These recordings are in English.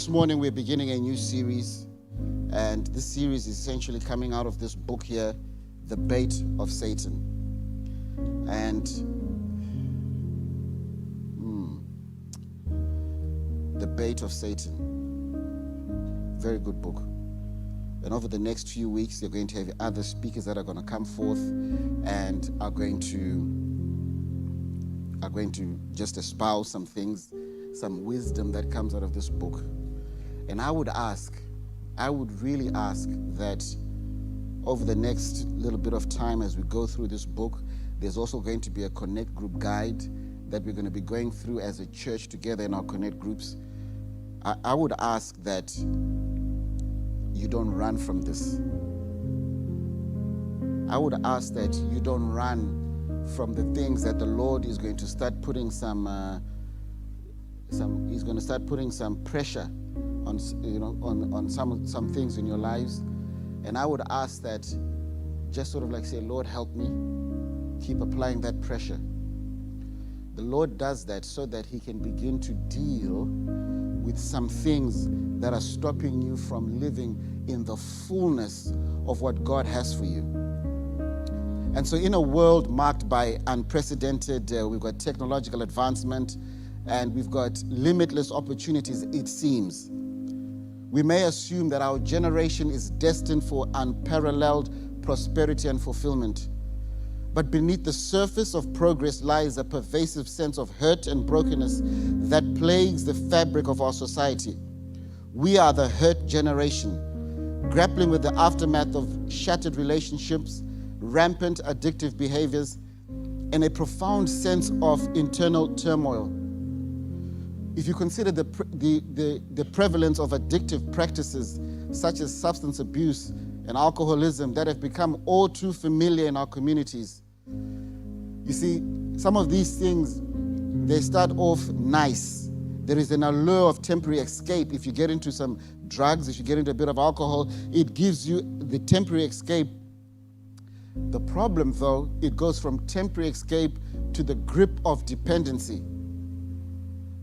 This morning we're beginning a new series, and this series is essentially coming out of this book here, The Bait of Satan. And The Bait of Satan. Very good book. And over the next few weeks, you're going to have other speakers that are going to come forth and are going to just espouse some things, some wisdom that comes out of this book. And I would really ask that over the next little bit of time as we go through this book, there's also going to be a Connect group guide that we're going to be going through as a church together in our Connect groups. I would ask that you don't run from this. I would ask that you don't run from the things that the Lord is going to start putting He's going to start putting some pressure on some things in your lives. And I would ask that just sort of like say, Lord, help me. Keep applying that pressure. The Lord does that so that He can begin to deal with some things that are stopping you from living in the fullness of what God has for you. And so in a world marked by unprecedented, we've got technological advancement, and we've got limitless opportunities, it seems. We may assume that our generation is destined for unparalleled prosperity and fulfillment. But beneath the surface of progress lies a pervasive sense of hurt and brokenness that plagues the fabric of our society. We are the hurt generation, grappling with the aftermath of shattered relationships, rampant addictive behaviors, and a profound sense of internal turmoil. If you consider the prevalence of addictive practices such as substance abuse and alcoholism that have become all too familiar in our communities, you see, some of these things, they start off nice. There is an allure of temporary escape. If you get into some drugs, if you get into a bit of alcohol, it gives you the temporary escape. The problem, though, it goes from temporary escape to the grip of dependency.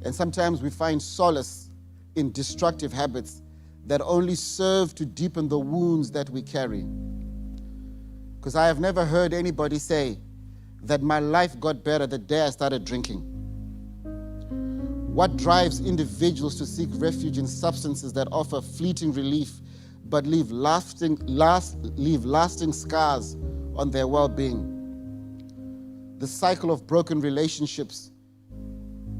And sometimes we find solace in destructive habits that only serve to deepen the wounds that we carry. Because I have never heard anybody say that my life got better the day I started drinking. What drives individuals to seek refuge in substances that offer fleeting relief but leave lasting scars on their well-being? The cycle of broken relationships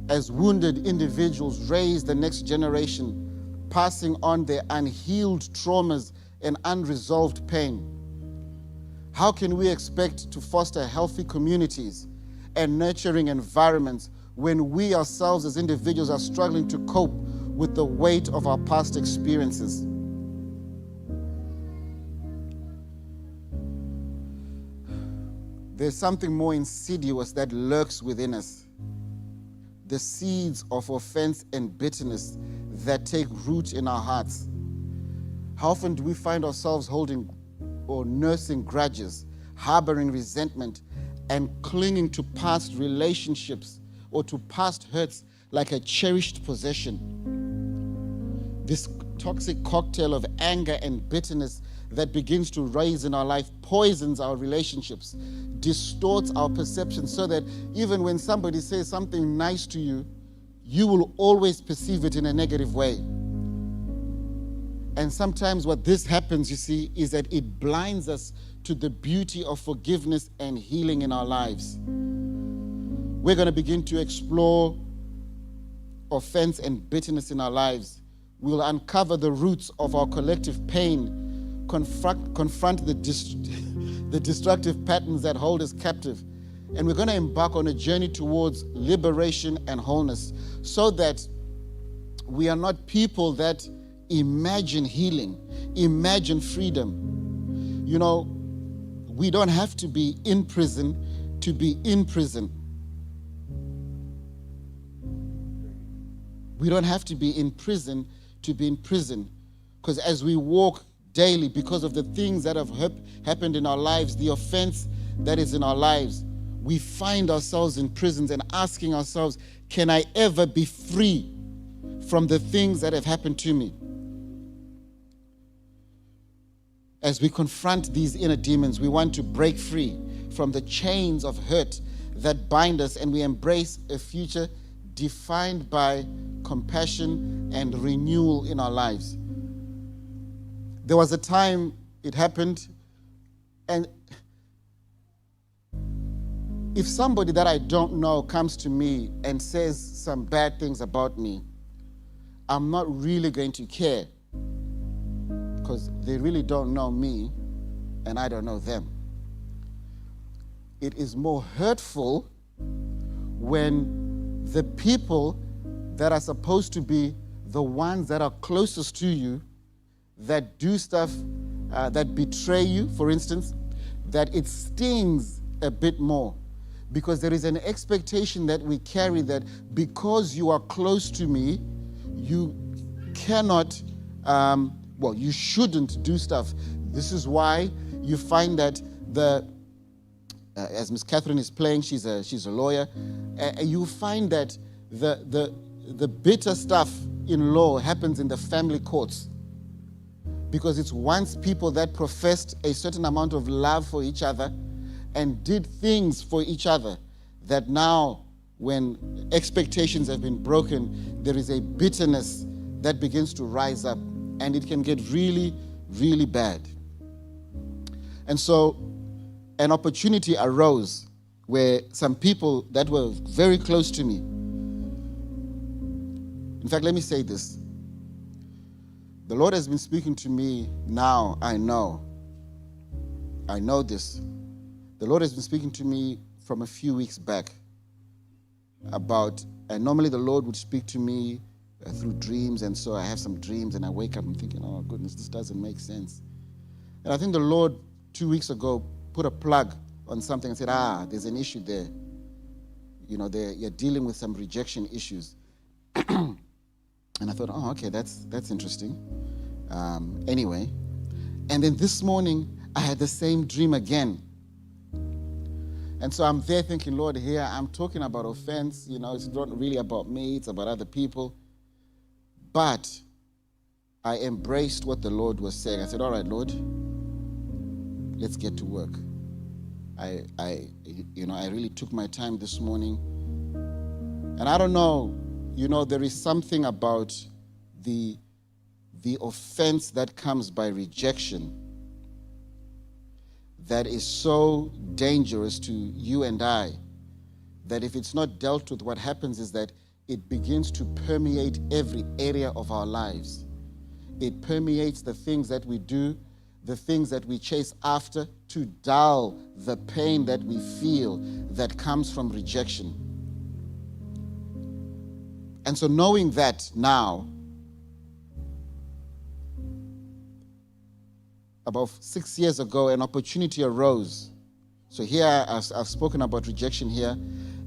as wounded individuals raise the next generation, passing on their unhealed traumas and unresolved pain. How can we expect to foster healthy communities and nurturing environments when we ourselves as individuals are struggling to cope with the weight of our past experiences? There's something more insidious that lurks within us. The seeds of offense and bitterness that take root in our hearts. How often do we find ourselves holding or nursing grudges, harboring resentment, and clinging to past relationships or to past hurts like a cherished possession? This toxic cocktail of anger and bitterness that begins to rise in our life poisons our relationships, distorts our perception so that even when somebody says something nice to you, you will always perceive it in a negative way. And sometimes what this happens, you see, is that it blinds us to the beauty of forgiveness and healing in our lives. We're going to begin to explore offense and bitterness in our lives. We'll uncover the roots of our collective pain, confront the destructive patterns that hold us captive. And we're going to embark on a journey towards liberation and wholeness so that we are not people that imagine healing, imagine freedom. You know, we don't have to be in prison to be in prison. We don't have to be in prison to be in prison. Because as we walk daily, because of the things that have happened in our lives, the offense that is in our lives, we find ourselves in prisons and asking ourselves, can I ever be free from the things that have happened to me. As we confront these inner demons, we want to break free from the chains of hurt that bind us, and we embrace a future defined by compassion and renewal in our lives. There was a time it happened, and if somebody that I don't know comes to me and says some bad things about me, I'm not really going to care, because they really don't know me and I don't know them. It is more hurtful when the people that are supposed to be the ones that are closest to you, that do stuff, that betray you, for instance, that it stings a bit more, because there is an expectation that we carry that because you are close to me, you cannot, you shouldn't do stuff. This is why you find that as Miss Catherine is playing, she's a lawyer, you find that the bitter stuff in law happens in the family courts, because it's once people that professed a certain amount of love for each other and did things for each other, that now when expectations have been broken, there is a bitterness that begins to rise up, and it can get really, really bad. And so an opportunity arose where some people that were very close to me, in fact, let me say this. The Lord has been speaking to me now, I know this. The Lord has been speaking to me from a few weeks back and normally the Lord would speak to me through dreams, and so I have some dreams and I wake up and thinking, oh goodness, this doesn't make sense. And I think the Lord 2 weeks ago put a plug on something and said, there's an issue there. You're dealing with some rejection issues. And I thought, okay, that's interesting. Anyway, and then this morning I had the same dream again. And so I'm there thinking, Lord, here I'm talking about offense. It's not really about me, it's about other people. But I embraced what the Lord was saying. I said, all right, Lord, let's get to work. I really took my time this morning. And I don't know, there is something about the offense that comes by rejection that is so dangerous to you and I, that if it's not dealt with, what happens is that it begins to permeate every area of our lives. It permeates the things that we do, the things that we chase after, to dull the pain that we feel that comes from rejection. And so knowing that now, about 6 years ago, an opportunity arose. So here I've spoken about rejection here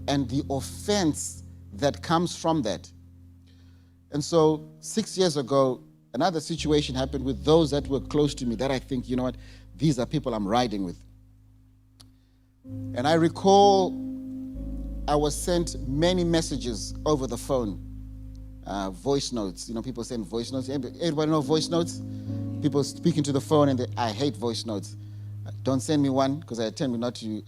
and the offense that comes from that. And so 6 years ago, another situation happened with those that were close to me that I think, these are people I'm riding with. And I recall I was sent many messages over the phone, voice notes. People send voice notes. Everybody know voice notes? People speaking to the phone, and I hate voice notes. Don't send me one, because I tend not to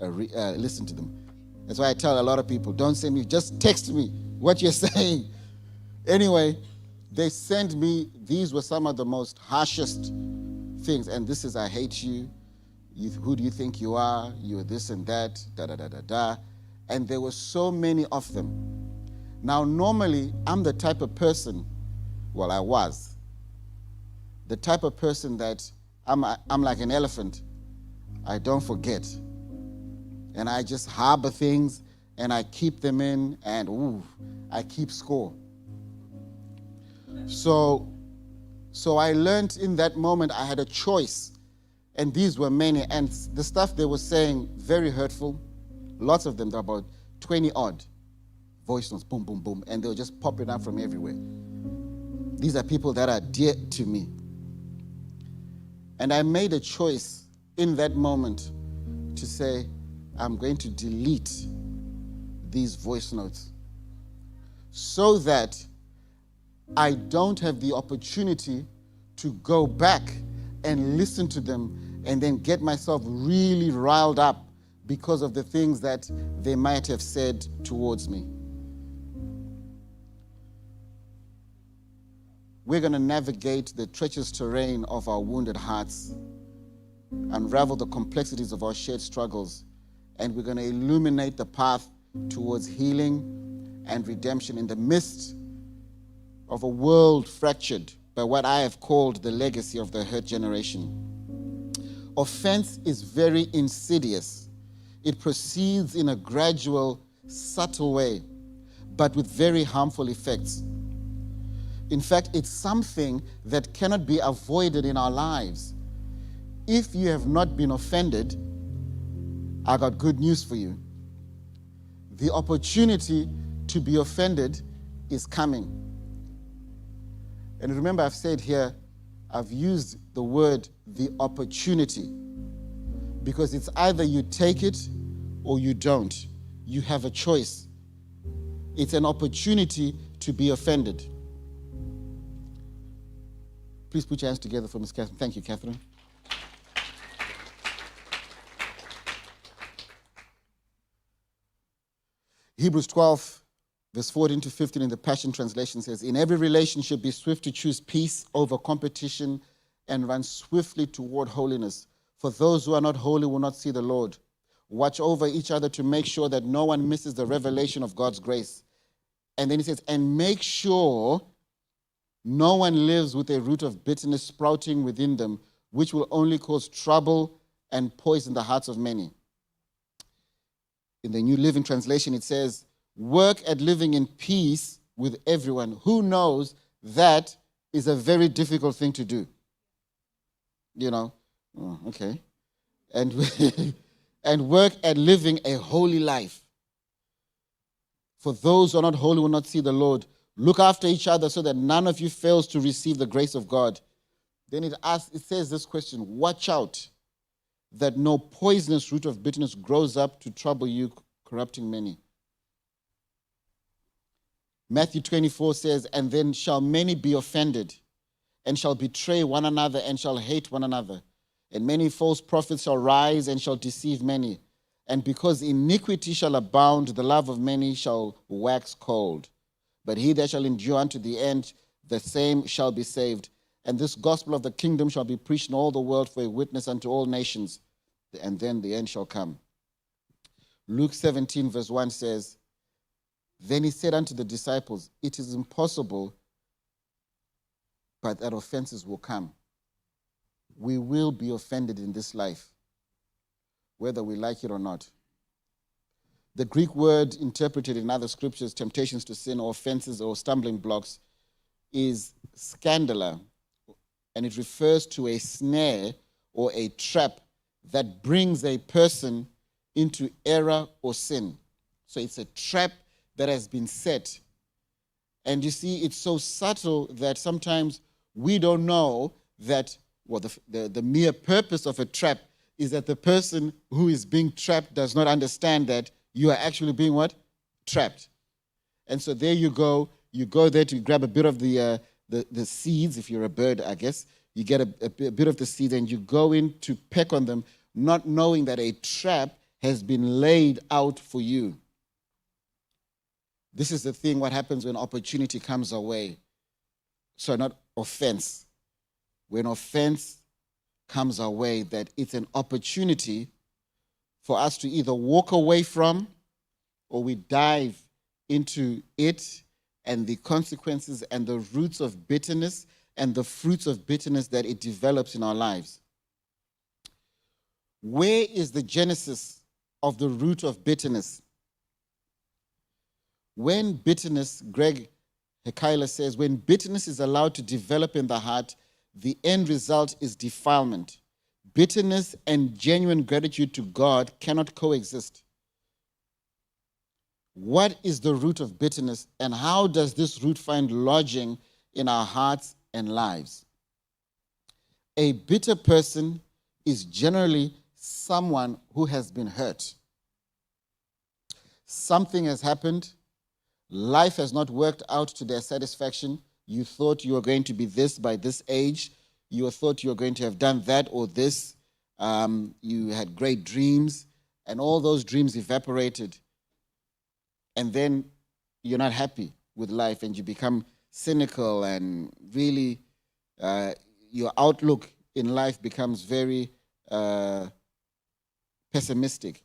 listen to them. That's why I tell a lot of people, don't send me, just text me what you're saying. Anyway, they sent me, these were some of the most harshest things. And this is, I hate you. Who do you think you are? You're this and that, da-da-da-da-da. And there were so many of them. Now, normally, I'm the type of person, I was, the type of person that I'm like an elephant. I don't forget. And I just harbor things, and I keep them in, and I keep score. So I learned in that moment I had a choice, and these were many, and the stuff they were saying, very hurtful. Lots of them, there were about 20 odd voice notes, boom, boom, boom, and they were just popping up from everywhere. These are people that are dear to me. And I made a choice in that moment to say, I'm going to delete these voice notes so that I don't have the opportunity to go back and listen to them and then get myself really riled up because of the things that they might have said towards me. We're going to navigate the treacherous terrain of our wounded hearts, unravel the complexities of our shared struggles, and we're going to illuminate the path towards healing and redemption in the midst of a world fractured by what I have called the legacy of the hurt generation. Offense is very insidious. It proceeds in a gradual, subtle way, but with very harmful effects. In fact, it's something that cannot be avoided in our lives. If you have not been offended, I got good news for you. The opportunity to be offended is coming. And remember, I've said here, I've used the word the opportunity, because it's either you take it or you don't. You have a choice. It's an opportunity to be offended. Please put your hands together for Ms. Catherine. Thank you, Catherine. Hebrews 12, verse 14 to 15 in the Passion Translation says, in every relationship, be swift to choose peace over competition and run swiftly toward holiness. For those who are not holy will not see the Lord. Watch over each other to make sure that no one misses the revelation of God's grace. And then he says, and make sure no one lives with a root of bitterness sprouting within them, which will only cause trouble and poison the hearts of many. In the New Living Translation, it says, work at living in peace with everyone. Who knows that is a very difficult thing to do? You know, okay. And, and work at living a holy life. For those who are not holy will not see the Lord. Look after each other so that none of you fails to receive the grace of God. Then it says this question, watch out that no poisonous root of bitterness grows up to trouble you, corrupting many. Matthew 24 says, and then shall many be offended, and shall betray one another, and shall hate one another. And many false prophets shall rise, and shall deceive many. And because iniquity shall abound, the love of many shall wax cold. But he that shall endure unto the end, the same shall be saved. And this gospel of the kingdom shall be preached in all the world for a witness unto all nations, and then the end shall come. Luke 17 verse 1 says, then he said unto the disciples, it is impossible, but that offenses will come. We will be offended in this life, whether we like it or not. The Greek word interpreted in other scriptures, temptations to sin or offenses or stumbling blocks, is scandala, and it refers to a snare or a trap that brings a person into error or sin. So it's a trap that has been set. And you see, it's so subtle that sometimes we don't know that, well, the mere purpose of a trap is that the person who is being trapped does not understand that you are actually being what? Trapped. And so there you go there to grab a bit of the seeds, if you're a bird, I guess. You get a bit of the seeds and you go in to peck on them, not knowing that a trap has been laid out for you. This is the thing, what happens when opportunity comes our way. So not offense. When offense comes our way, that it's an opportunity for us to either walk away from or we dive into it and the consequences and the roots of bitterness and the fruits of bitterness that it develops in our lives. Where is the genesis of the root of bitterness? When bitterness, Greg Hekaila says, when bitterness is allowed to develop in the heart, the end result is defilement. Bitterness and genuine gratitude to God cannot coexist. What is the root of bitterness, and how does this root find lodging in our hearts and lives? A bitter person is generally someone who has been hurt. Something has happened. Life has not worked out to their satisfaction. You thought you were going to be this by this age. You thought you were going to have done that or this. You had great dreams, and all those dreams evaporated. And then you're not happy with life, and you become cynical, and really your outlook in life becomes very pessimistic.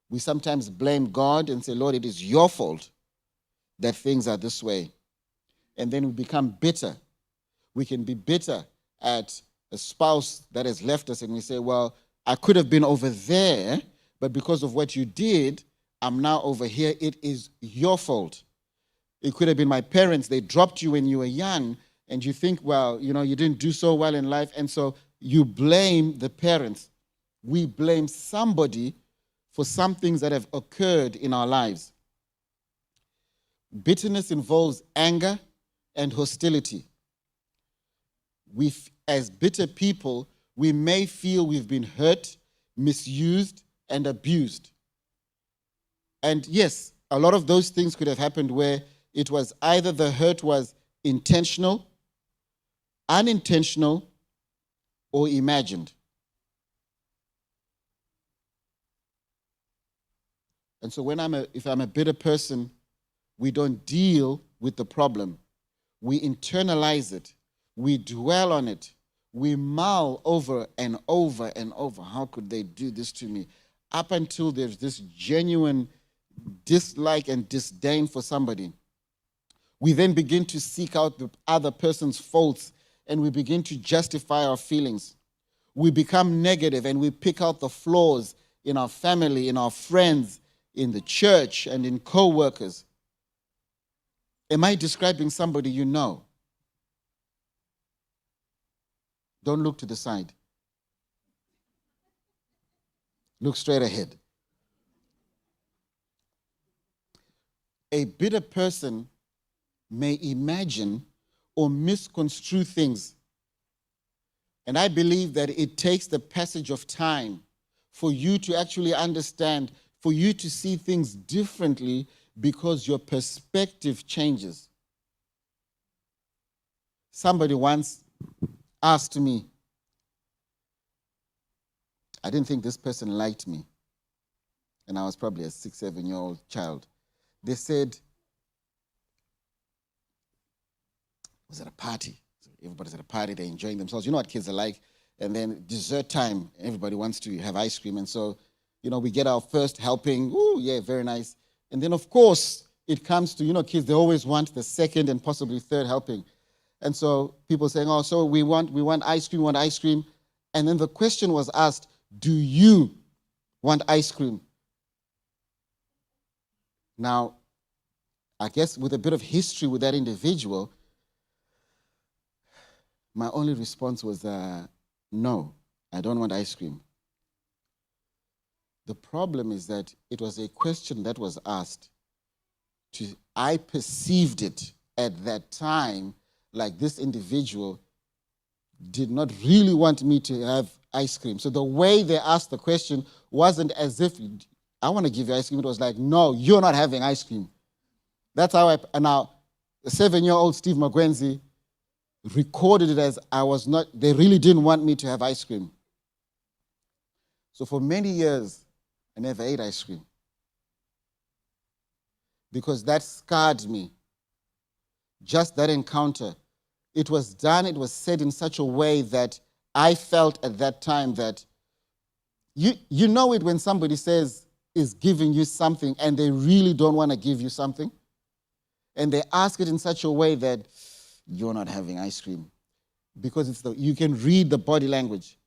We sometimes blame God and say, Lord, it is your fault that things are this way. And then we become bitter. We can be bitter at a spouse that has left us, and we say, well, I could have been over there, but because of what you did, I'm now over here. It is your fault. It could have been my parents. They dropped you when you were young, and you think, well, you didn't do so well in life, and so you blame the parents. We blame somebody for some things that have occurred in our lives. Bitterness involves anger and hostility. As bitter people, we may feel we've been hurt, misused, and abused. And yes, a lot of those things could have happened where it was either the hurt was intentional, unintentional, or imagined. And so if I'm a bitter person, we don't deal with the problem. We internalize it. We dwell on it. We mull over and over and over. How could they do this to me? Up until there's this genuine dislike and disdain for somebody. We then begin to seek out the other person's faults, and we begin to justify our feelings. We become negative, and we pick out the flaws in our family, in our friends, in the church, and in co-workers. Am I describing somebody you know? Don't look to the side. Look straight ahead. A bitter person may imagine or misconstrue things. And I believe that it takes the passage of time for you to actually understand, for you to see things differently, because your perspective changes. Somebody once asked me, I didn't think this person liked me, and I was probably a 6-7-year-old child. They said, was at a party. So everybody's at a party, they're enjoying themselves. You know what kids are like. And then dessert time, everybody wants to have ice cream. And so, we get our first helping. Ooh, yeah, very nice. And then, of course, it comes to, kids, they always want the second and possibly third helping. And so people saying, oh, so we want ice cream, And then the question was asked, do you want ice cream? Now, I guess with a bit of history with that individual, my only response was, no, I don't want ice cream. The problem is that it was a question that was asked. I perceived it at that time like this individual did not really want me to have ice cream. So the way they asked the question wasn't as if, I want to give you ice cream. It was like, no, you're not having ice cream. That's how now, the 7-year-old Steve Magwenzi recorded it as they really didn't want me to have ice cream. So for many years, I never ate ice cream, because that scarred me. Just that encounter. It was said in such a way that I felt at that time that you know it when somebody is giving you something and they really don't want to give you something. And they ask it in such a way that you're not having ice cream. Because you can read the body language.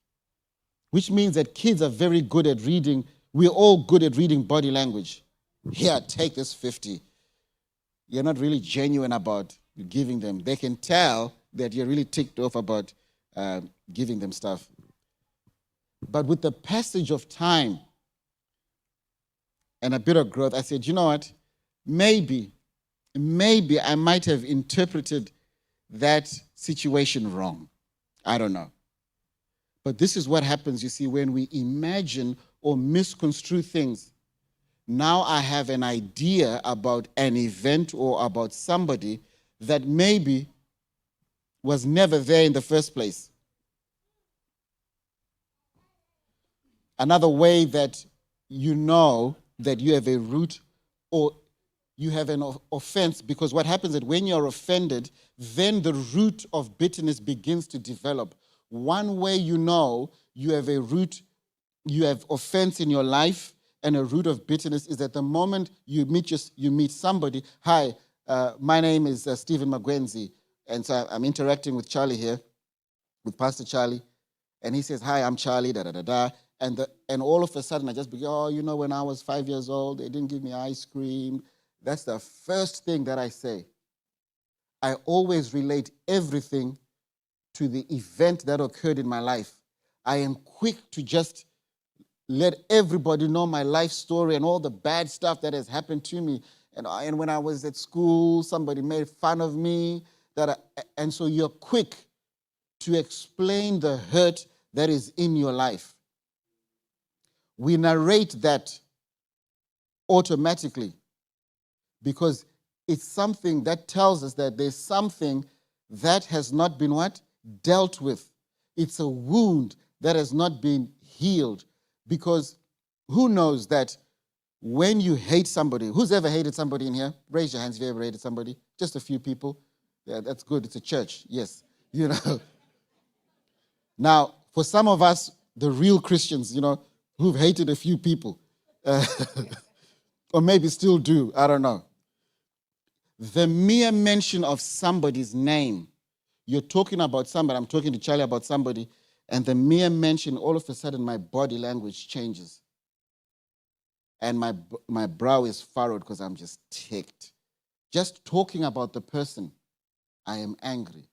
Which means that kids are very good at reading. We're all good at reading body language. Here, take this 50. You're not really genuine about giving them. They can tell that you're really ticked off about giving them stuff. But with the passage of time and a bit of growth, I said, you know what? Maybe I might have interpreted that situation wrong. I don't know. But this is what happens, you see, when we imagine or misconstrue things. Now I have an idea about an event or about somebody that maybe was never there in the first place. Another way that you know that you have a root or you have an offense, because what happens is that when you're offended, then the root of bitterness begins to develop. One way you know you have a root, you have offense in your life and a root of bitterness is that the moment you meet somebody, hi, my name is Stephen Magwenzi, and so I'm interacting with Charlie here, with Pastor Charlie, and he says, hi, I'm Charlie, da-da-da-da, and all of a sudden I just begin, when I was 5 years old, they didn't give me ice cream. That's the first thing that I say. I always relate everything to the event that occurred in my life. I am quick to just let everybody know my life story and all the bad stuff that has happened to me. And when I was at school, somebody made fun of me. And so you're quick to explain the hurt that is in your life. We narrate that automatically because it's something that tells us that there's something that has not been what? Dealt with. It's a wound that has not been healed. Because who knows that when you hate somebody, who's ever hated somebody in here? Raise your hands if you ever hated somebody. Just a few people. Yeah, that's good. It's a church. Yes. Now, for some of us, the real Christians, who've hated a few people, or maybe still do, I don't know. The mere mention of somebody's name, you're talking about somebody, I'm talking to Charlie about somebody, and the mere mention, all of a sudden, my body language changes. And my brow is furrowed because I'm just ticked. Just talking about the person, I am angry.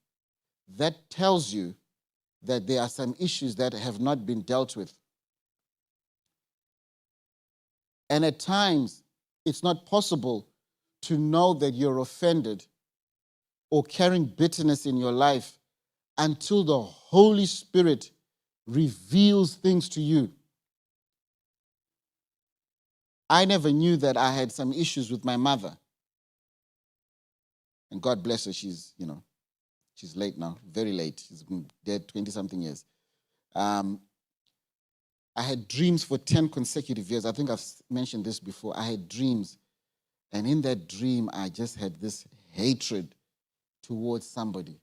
That tells you that there are some issues that have not been dealt with. And at times, it's not possible to know that you're offended or carrying bitterness in your life until the Holy Spirit reveals things to you. I never knew that I had some issues with my mother. And God bless her, she's late now, very late. She's been dead 20-something years. I had dreams for 10 consecutive years. I think I've mentioned this before. I had dreams. And in that dream, I just had this hatred towards somebody,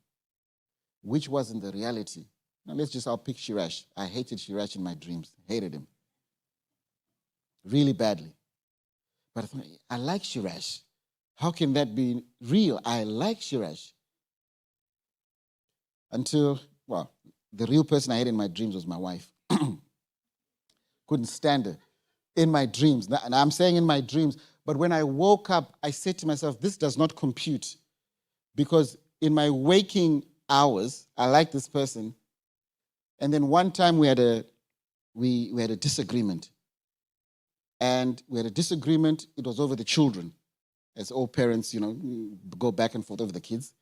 which wasn't the reality. Now, I'll pick Shirash. I hated Shirash in my dreams. Hated him. Really badly. But I thought, I like Shirash. How can that be real? I like Shirash. Until, the real person I had in my dreams was my wife. Couldn't stand her in my dreams. And I'm saying in my dreams, but when I woke up, I said to myself, this does not compute. Because in my waking hours, I like this person. And then one time we had a disagreement. And we had a disagreement. It was over the children. As all parents, go back and forth over the kids.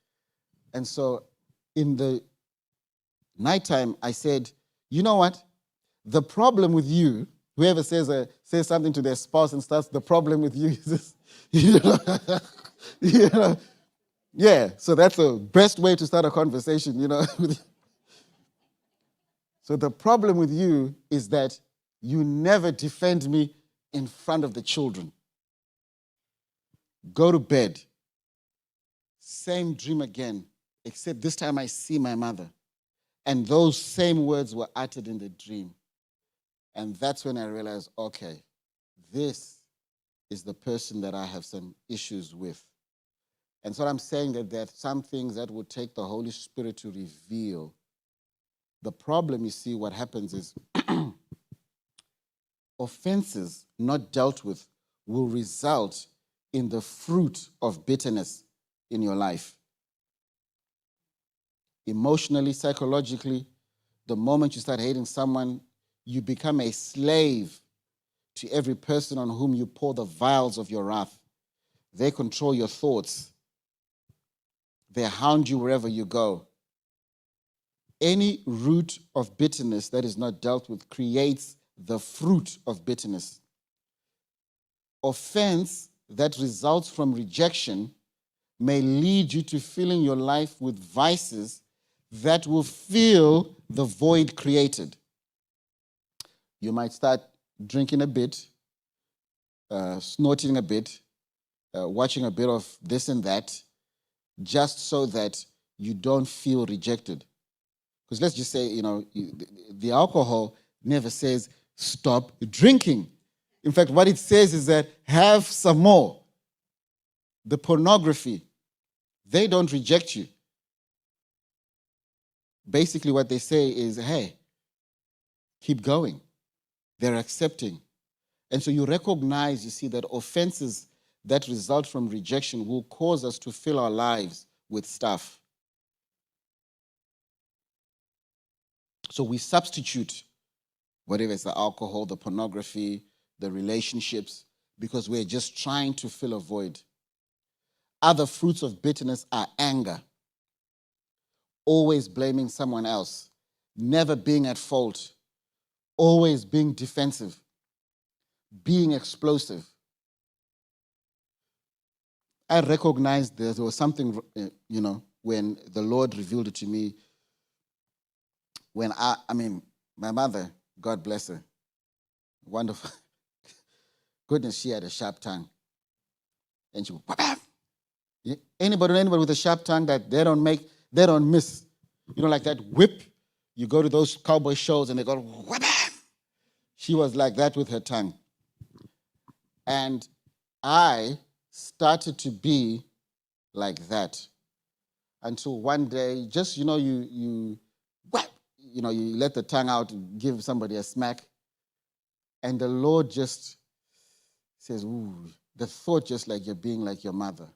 And so in the nighttime, I said, you know what? The problem with you, whoever says something to their spouse and starts, the problem with you is this, yeah, so that's the best way to start a conversation, So the problem with you is that you never defend me in front of the children. Go to bed. Same dream again, except this time I see my mother. And those same words were uttered in the dream. And that's when I realized, okay, this is the person that I have some issues with. And so I'm saying that there are some things that would take the Holy Spirit to reveal. The problem, you see, what happens is offenses not dealt with will result in the fruit of bitterness in your life. Emotionally, psychologically, the moment you start hating someone, you become a slave to every person on whom you pour the vials of your wrath. They control your thoughts. They hound you wherever you go. Any root of bitterness that is not dealt with creates the fruit of bitterness. Offense that results from rejection may lead you to filling your life with vices that will fill the void created. You might start drinking a bit, snorting a bit, watching a bit of this and that, just so that you don't feel rejected. Because let's just say, the alcohol never says stop drinking. In fact, what it says is that have some more. The pornography, they don't reject you. Basically, what they say is, hey, keep going. They're accepting. And so you recognize, you see, that offenses that result from rejection will cause us to fill our lives with stuff. So we substitute whatever it's the alcohol, the pornography, the relationships, because we're just trying to fill a void. Other fruits of bitterness are anger, always blaming someone else, never being at fault, always being defensive, being explosive. I recognized there was something, when the Lord revealed it to me, when my mother, God bless her, wonderful. Goodness, she had a sharp tongue. And she would, wham! Anybody with a sharp tongue that they don't miss. Like that whip, you go to those cowboy shows and they go, wham! She was like that with her tongue. And I started to be like that until one day, just, you let the tongue out, give somebody a smack, and the Lord just says, ooh, the thought just like you're being like your mother.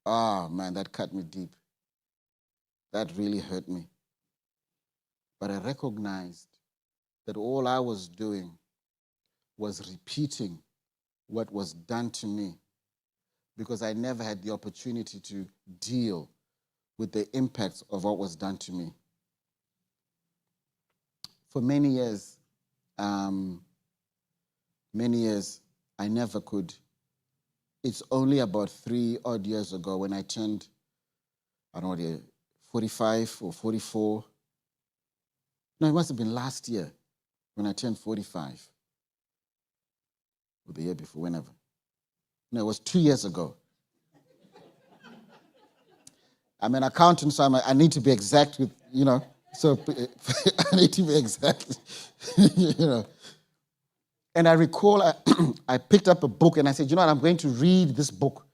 Oh, man, that cut me deep. That really hurt me. But I recognized that all I was doing was repeating what was done to me because I never had the opportunity to deal with the impacts of what was done to me. For many years, I never could. It's only about 3 odd years ago when I turned, 45 or 44. No, it must have been last year when I turned 45. Or the year before, whenever. No, it was 2 years ago. I'm an accountant, so I need to be exact with, so I need to be exact, And I recall I picked up a book and I said, I'm going to read this book.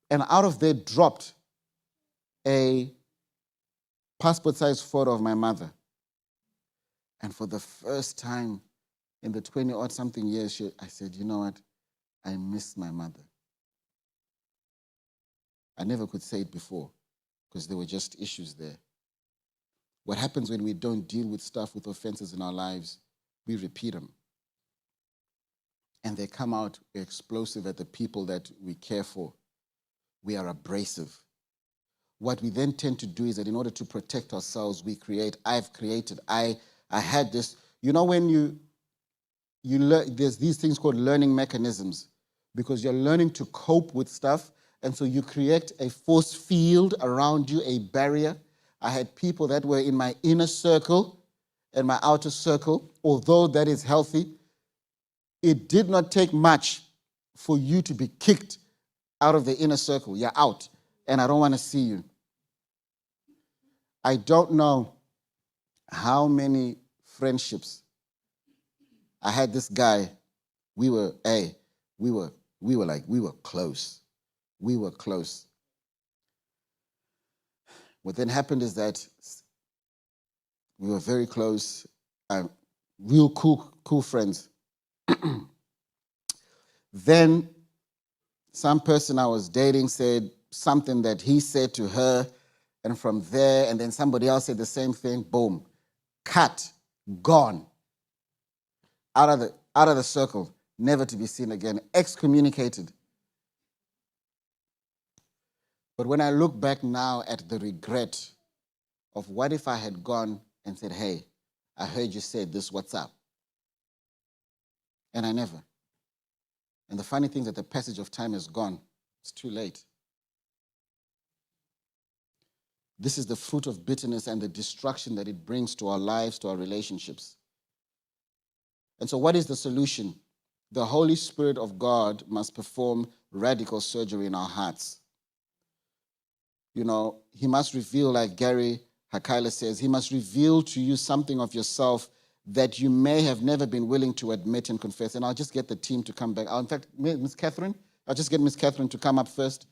And out of there dropped a passport-sized photo of my mother. And for the first time in the 20-odd-something years, I said, you know what? I miss my mother. I never could say it before because there were just issues there. What happens when we don't deal with stuff, with offenses in our lives, we repeat them. And they come out explosive at the people that we care for. We are abrasive. What we then tend to do is that in order to protect ourselves, we create. I've created. I had this. When you learn, there's these things called learning mechanisms because you're learning to cope with stuff. And so you create a force field around you, a barrier. I had people that were in my inner circle and my outer circle, although that is healthy. It did not take much for you to be kicked out of the inner circle. You're out, and I don't want to see you. I don't know how many friendships. I had this guy. We were close. We were close. What then happened is that we were very close, real cool friends. Then some person I was dating said something that he said to her, and from there, and then somebody else said the same thing, boom, cut, gone, out of the circle, never to be seen again, excommunicated. But when I look back now at the regret of what if I had gone and said, hey, I heard you say this, what's up? And I never. And the funny thing is that the passage of time is gone. It's too late. This is the fruit of bitterness and the destruction that it brings to our lives, to our relationships. And so what is the solution? The Holy Spirit of God must perform radical surgery in our hearts. You know, he must reveal, like Gary Hakala says, he must reveal to you something of yourself that you may have never been willing to admit and confess. And I'll just get the team to come back. In fact, Miss Catherine, I'll just get Miss Catherine to come up first.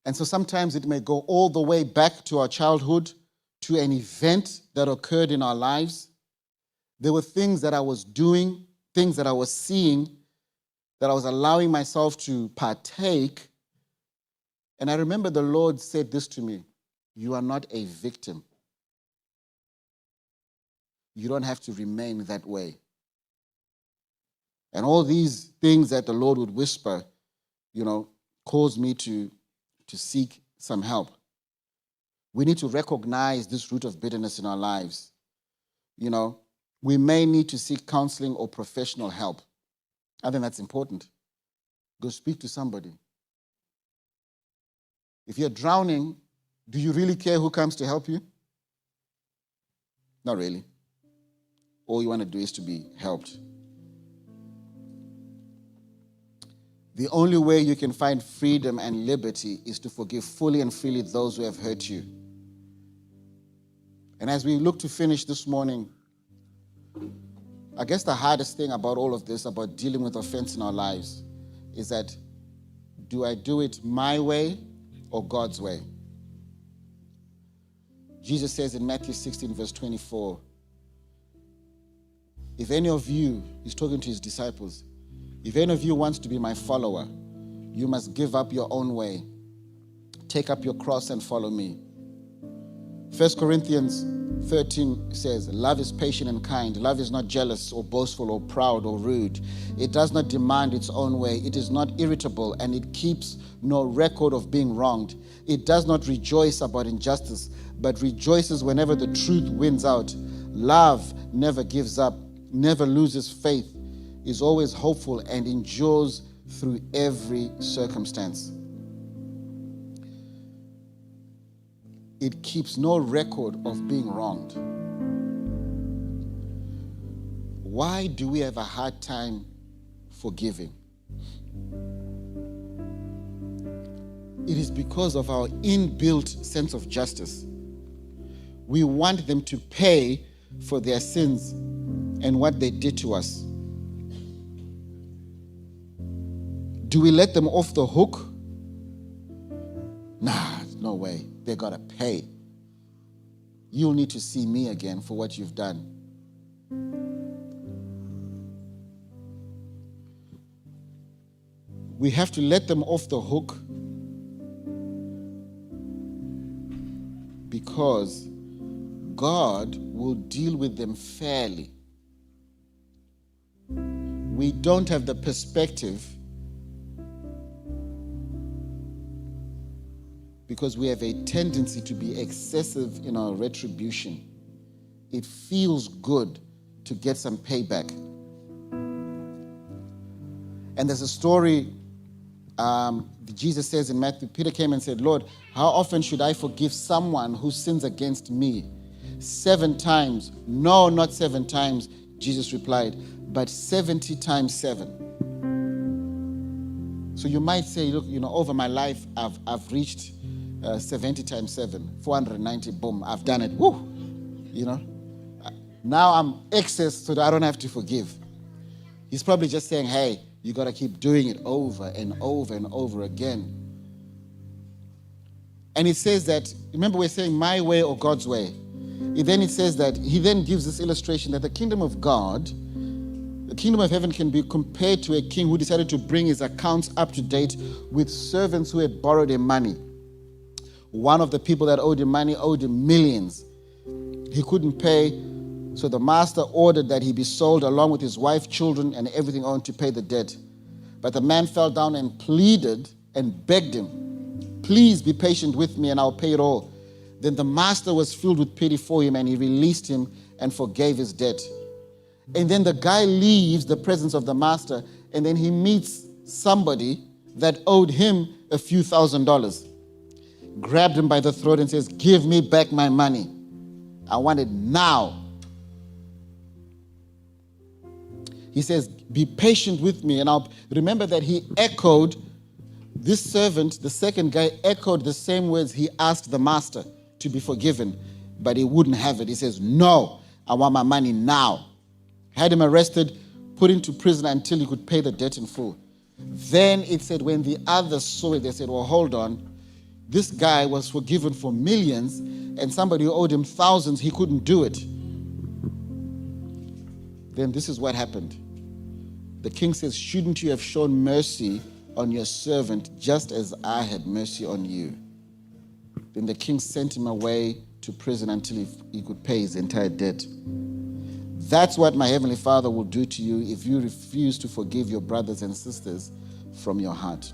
And so sometimes it may go all the way back to our childhood, to an event that occurred in our lives. There were things that I was doing, things that I was seeing, that I was allowing myself to partake. And I remember the Lord said this to me: you are not a victim. You don't have to remain that way. And all these things that the Lord would whisper, caused me to seek some help. We need to recognize this root of bitterness in our lives. We may need to seek counseling or professional help. I think that's important. Go speak to somebody. If you're drowning, do you really care who comes to help you? Not really. All you want to do is to be helped. The only way you can find freedom and liberty is to forgive fully and freely those who have hurt you. And as we look to finish this morning, I guess the hardest thing about all of this, about dealing with offense in our lives, is that, do I do it my way or God's way? Jesus says in Matthew 16, verse 24, if any of you, he's talking to his disciples, if any of you wants to be my follower, you must give up your own way. Take up your cross and follow me. 1 Corinthians 13 says, love is patient and kind. Love is not jealous or boastful or proud or rude. It does not demand its own way. It is not irritable, and it keeps no record of being wronged. It does not rejoice about injustice, but rejoices whenever the truth wins out. Love never gives up, never loses faith, is always hopeful, and endures through every circumstance. It keeps no record of being wronged. Why do we have a hard time forgiving? It is because of our inbuilt sense of justice. We want them to pay for their sins and what they did to us. Do we let them off the hook? Nah, no way. They got to pay. You'll need to see me again for what you've done. We have to let them off the hook because God will deal with them fairly. We don't have the perspective because we have a tendency to be excessive in our retribution. It feels good to get some payback. And there's a story Jesus says in Matthew, Peter came and said, Lord, how often should I forgive someone who sins against me? 7 times. No, not 7 times, Jesus replied, but 70 times 7. So you might say, look, over my life, I've reached 70 times 7, 490, boom, I've done it. Woo! Now I'm excess so that I don't have to forgive. He's probably just saying, hey, you got to keep doing it over and over and over again. And it says that, remember we're saying my way or God's way. It says that he then gives this illustration that the kingdom of God, the kingdom of heaven can be compared to a king who decided to bring his accounts up to date with servants who had borrowed him money. One of the people that owed him money owed him millions. He couldn't pay, so the master ordered that he be sold along with his wife, children, and everything owned to pay the debt. But the man fell down and pleaded and begged him, please be patient with me and I'll pay it all. Then the master was filled with pity for him and he released him and forgave his debt. And then the guy leaves the presence of the master and then he meets somebody that owed him a few $1,000s. grabbed him by the throat and says, "Give me back my money. I want it now." He says, "Be patient with me." And I'll remember that he echoed, this servant, the second guy, echoed the same words he asked the master to be forgiven, but he wouldn't have it. He says, "No, I want my money now." Had him arrested, put into prison until he could pay the debt in full. Then it said when the others saw it, they said, "Well, hold on. This guy was forgiven for millions, and somebody who owed him thousands, he couldn't do it." Then this is what happened. The king says, "Shouldn't you have shown mercy on your servant just as I had mercy on you?" Then the king sent him away to prison until he could pay his entire debt. That's what my Heavenly Father will do to you if you refuse to forgive your brothers and sisters from your heart.